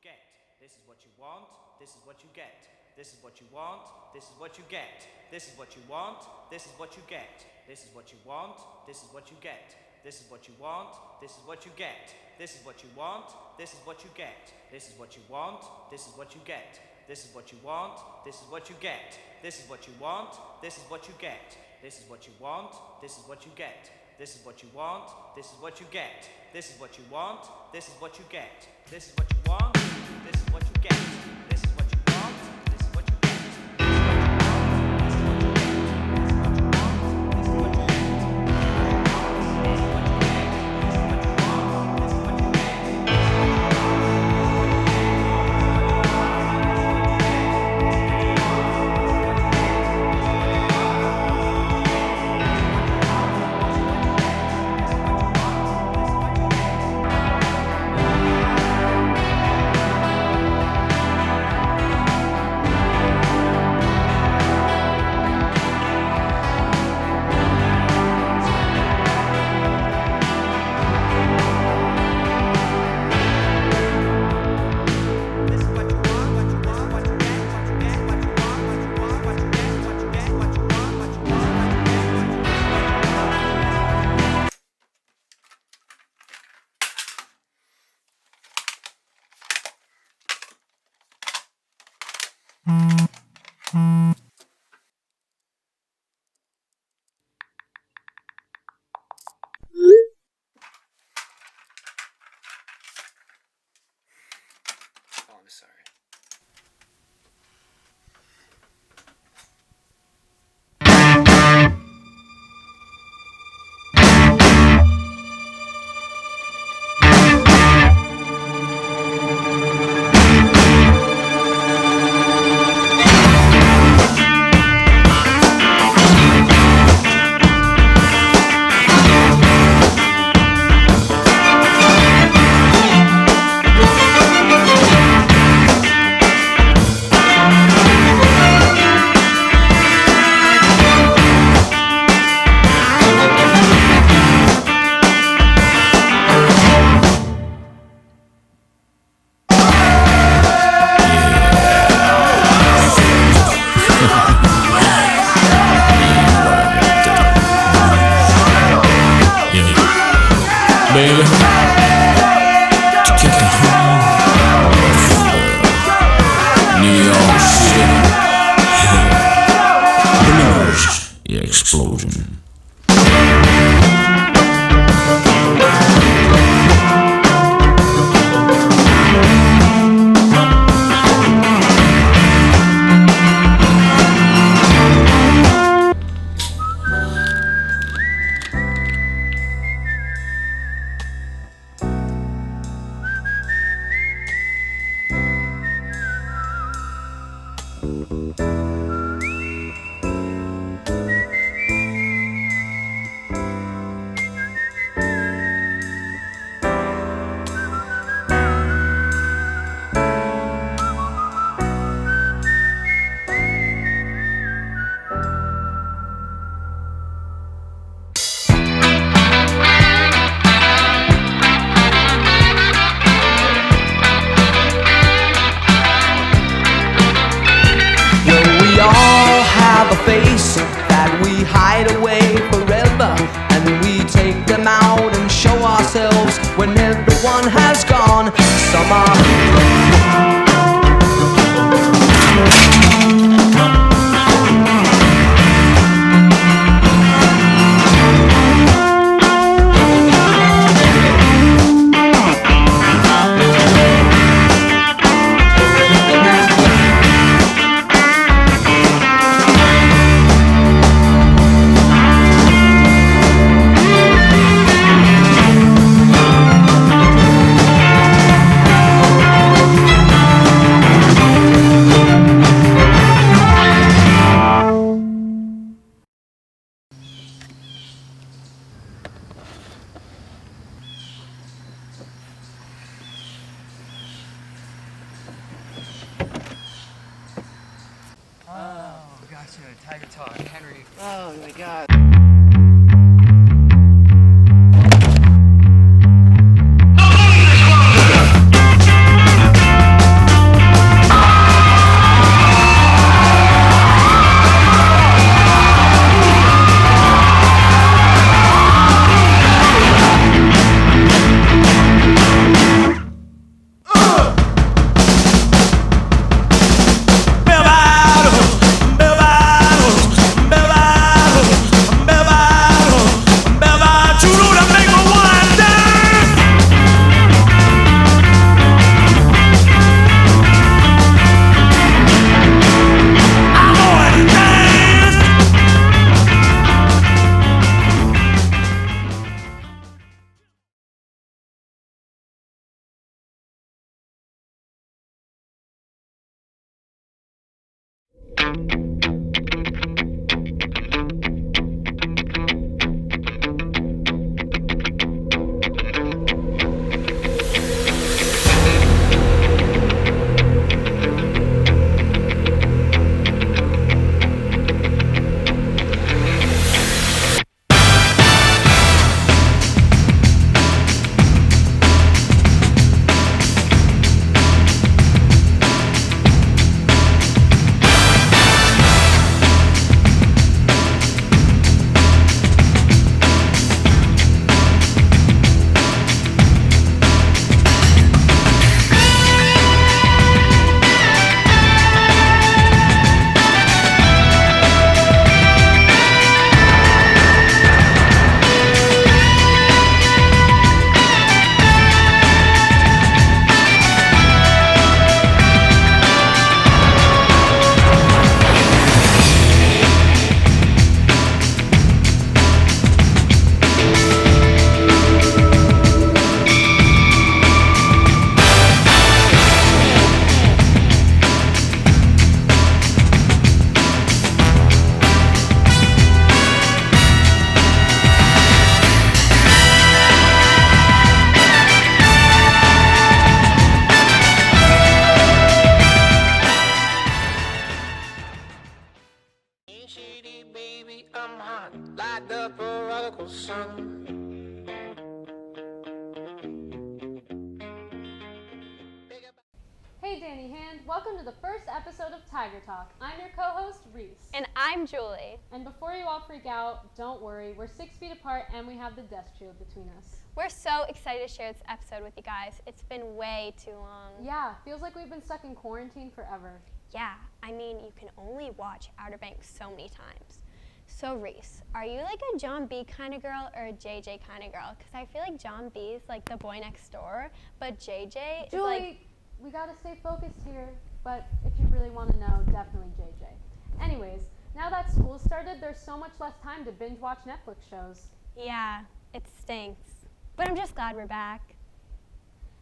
get. This is what you want. This is what you get. This is what you want. This is what you get. This is what you want. This is what you get. This is what you want. This is what you get. This is what you want. This is what you get. This is what you want. This is what you get. This is what you want. This is what you get. This is what you want. This is what you get. This is what you want. This is what you get. This is what you want. This is what you get. This is what you want. This is what you get. This is what you want. This is what you get. This is what you want. This is what you get. This is what you want. This is what you get. Oh, I'm sorry. Baby, take it home. New York City. The explosion. A face that we hide away forever, and we take them out and show ourselves when everyone has gone. Oh, gotcha. Tiger Talk. Henry. Oh my god. Hey Danny Hand, welcome to the first episode of Tiger Talk. I'm your co-host, Reese. And I'm Julie. And before you all freak out, don't worry, we're 6 feet apart and we have the desk shield between us. We're so excited to share this episode with you guys. It's been way too long. Yeah, feels like we've been stuck in quarantine forever. Yeah, I mean, you can only watch Outer Banks so many times. So Reese, are you like a John B kind of girl or a JJ kind of girl? Because I feel like John B is like the boy next door, but JJ is Julie, like... we gotta stay focused here, but if you really want to know, definitely JJ. Anyways, now that school started, there's so much less time to binge watch Netflix shows. Yeah, it stinks. But I'm just glad we're back.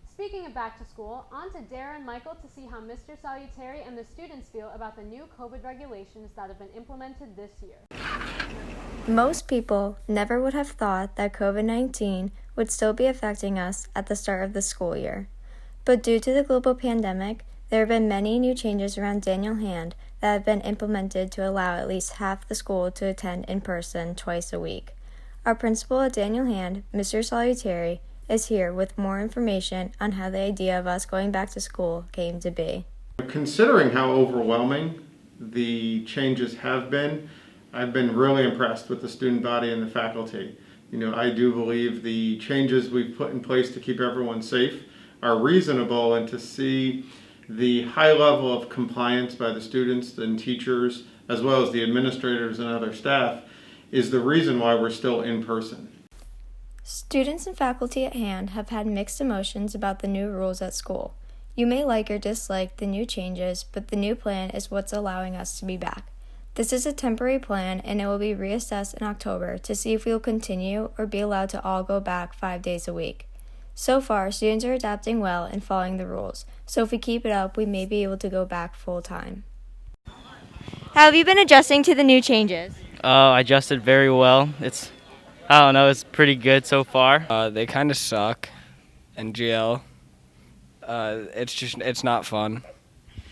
Speaking of back to school, on to Dara and Michael to see how Mr. Salutary and the students feel about the new COVID regulations that have been implemented this year. Most people never would have thought that COVID-19 would still be affecting us at the start of the school year. But due to the global pandemic, there have been many new changes around Daniel Hand that have been implemented to allow at least half the school to attend in person twice a week. Our principal at Daniel Hand, Mr. Salutary, is here with more information on how the idea of us going back to school came to be. Considering how overwhelming the changes have been, I've been really impressed with the student body and the faculty. I do believe the changes we've put in place to keep everyone safe are reasonable, and to see the high level of compliance by the students and teachers, as well as the administrators and other staff, is the reason why we're still in person. Students and faculty at Hand have had mixed emotions about the new rules at school. You may like or dislike the new changes, but the new plan is what's allowing us to be back. This is a temporary plan, and it will be reassessed in October to see if we will continue or be allowed to all go back 5 days a week. So far, students are adapting well and following the rules, so if we keep it up, we may be able to go back full time. How have you been adjusting to the new changes? I adjusted very well. It's pretty good so far. They kind of suck in GL. It's not fun.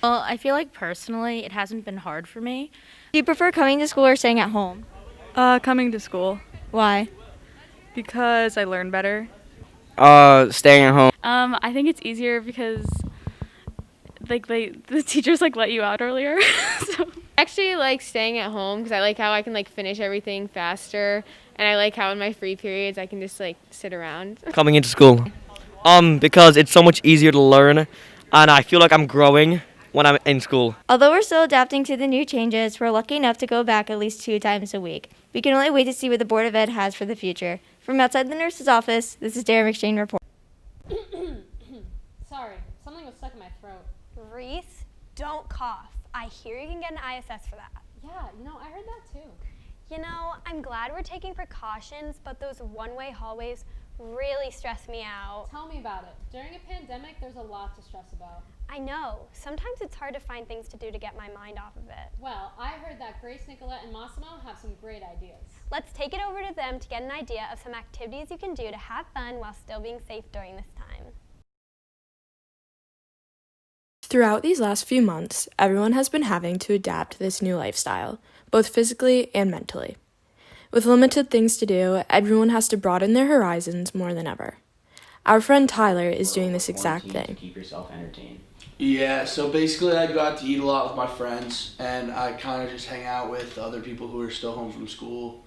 Well, I feel like personally it hasn't been hard for me. Do you prefer coming to school or staying at home? Coming to school. Why? Because I learn better. Staying at home. I think it's easier because the teachers let you out earlier. So. I actually like staying at home because I like how I can finish everything faster, and I like how in my free periods I can just sit around. Coming into school. Because it's so much easier to learn, and I feel like I'm growing when I'm in school. Although we're still adapting to the new changes, we're lucky enough to go back at least 2 times a week. We can only wait to see what the Board of Ed has for the future. From outside the nurse's office, this is Dara McShane reporting. Sorry, something was stuck in my throat. Reese, don't cough. I hear you can get an ISS for that. Yeah, I heard that too. I'm glad we're taking precautions, but those one-way hallways really stress me out. Tell me about it. During a pandemic, there's a lot to stress about. I know. Sometimes it's hard to find things to do to get my mind off of it. Well, I heard that Grace, Nicolette, and Massimo have some great ideas. Let's take it over to them to get an idea of some activities you can do to have fun while still being safe during this time. Throughout these last few months, everyone has been having to adapt to this new lifestyle, both physically and mentally. With limited things to do, everyone has to broaden their horizons more than ever. Our friend Tyler is doing this exact thing. To keep yourself entertained. Yeah, so basically I go out to eat a lot with my friends, and I kind of just hang out with other people who are still home from school.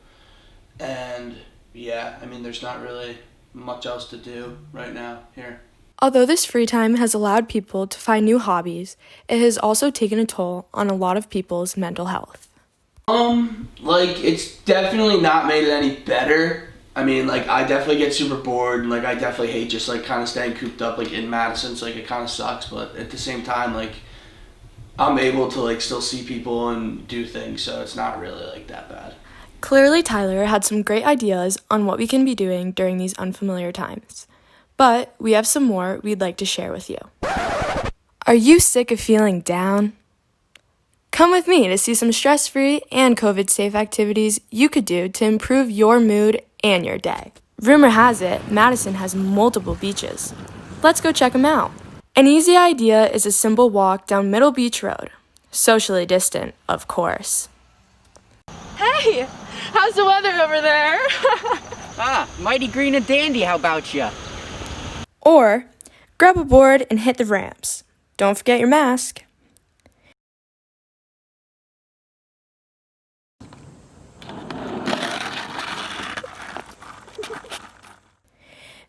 And yeah, I mean, there's not really much else to do right now here. Although this free time has allowed people to find new hobbies, it has also taken a toll on a lot of people's mental health. It's definitely not made it any better. I mean, I definitely get super bored, and, I definitely hate just, kind of staying cooped up, in Madison, so, it kind of sucks, but at the same time, I'm able to, still see people and do things, so it's not really, that bad. Clearly, Tyler had some great ideas on what we can be doing during these unfamiliar times. But we have some more we'd like to share with you. Are you sick of feeling down? Come with me to see some stress-free and COVID-safe activities you could do to improve your mood and your day. Rumor has it, Madison has multiple beaches. Let's go check them out. An easy idea is a simple walk down Middle Beach Road. Socially distant, of course. Hey, how's the weather over there? Mighty green and dandy, how about ya? Or, grab a board and hit the ramps. Don't forget your mask.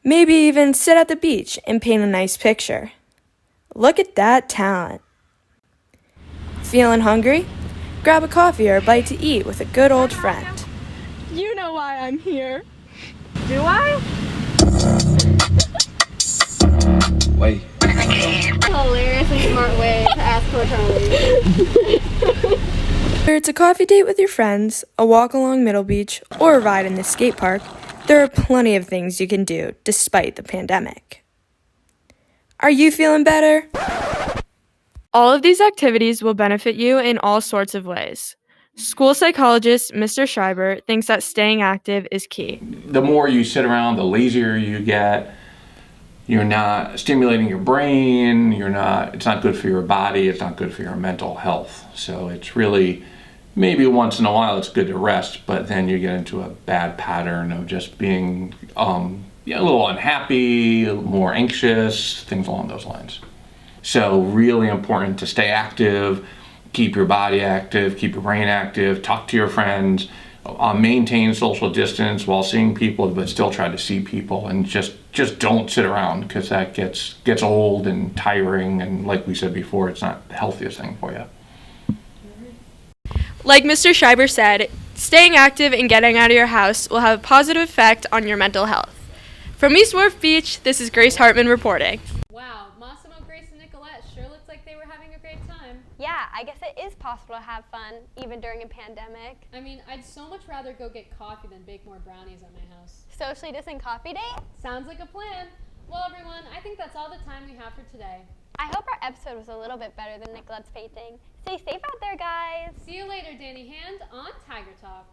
Maybe even sit at the beach and paint a nice picture. Look at that talent. Feeling hungry? Grab a coffee or a bite to eat with a good old friend. You know why I'm here. Do I? Wait. Hilarious and smart way to ask for Charlie. Whether it's a coffee date with your friends, a walk along Middle Beach, or a ride in the skate park, there are plenty of things you can do despite the pandemic. Are you feeling better? All of these activities will benefit you in all sorts of ways. School psychologist Mr. Schreiber thinks that staying active is key. The more you sit around, the lazier you get. You're not stimulating your brain, it's not good for your body, it's not good for your mental health. So it's really, maybe once in a while it's good to rest, but then you get into a bad pattern of just being a little unhappy, a little more anxious, things along those lines. So really important to stay active, keep your body active, keep your brain active, talk to your friends, maintain social distance while seeing people, but still try to see people, and just don't sit around, because that gets old and tiring, and like we said before, it's not the healthiest thing for you. Like Mr. Schreiber said, staying active and getting out of your house will have a positive effect on your mental health. From East Wharf Beach, this is Grace Hartman reporting. Wow, Massimo, Grace, and Nicolette sure looks like they were having a great time. Yeah, I guess it is possible to have fun, even during a pandemic. I mean, I'd so much rather go get coffee than bake more brownies at my house. Socially distant coffee date? Sounds like a plan. Well, everyone, I think that's all the time we have for today. I hope our episode was a little bit better than Nicolette's painting. Stay safe out there, guys. See you later, Danny Hand, on Tiger Talk.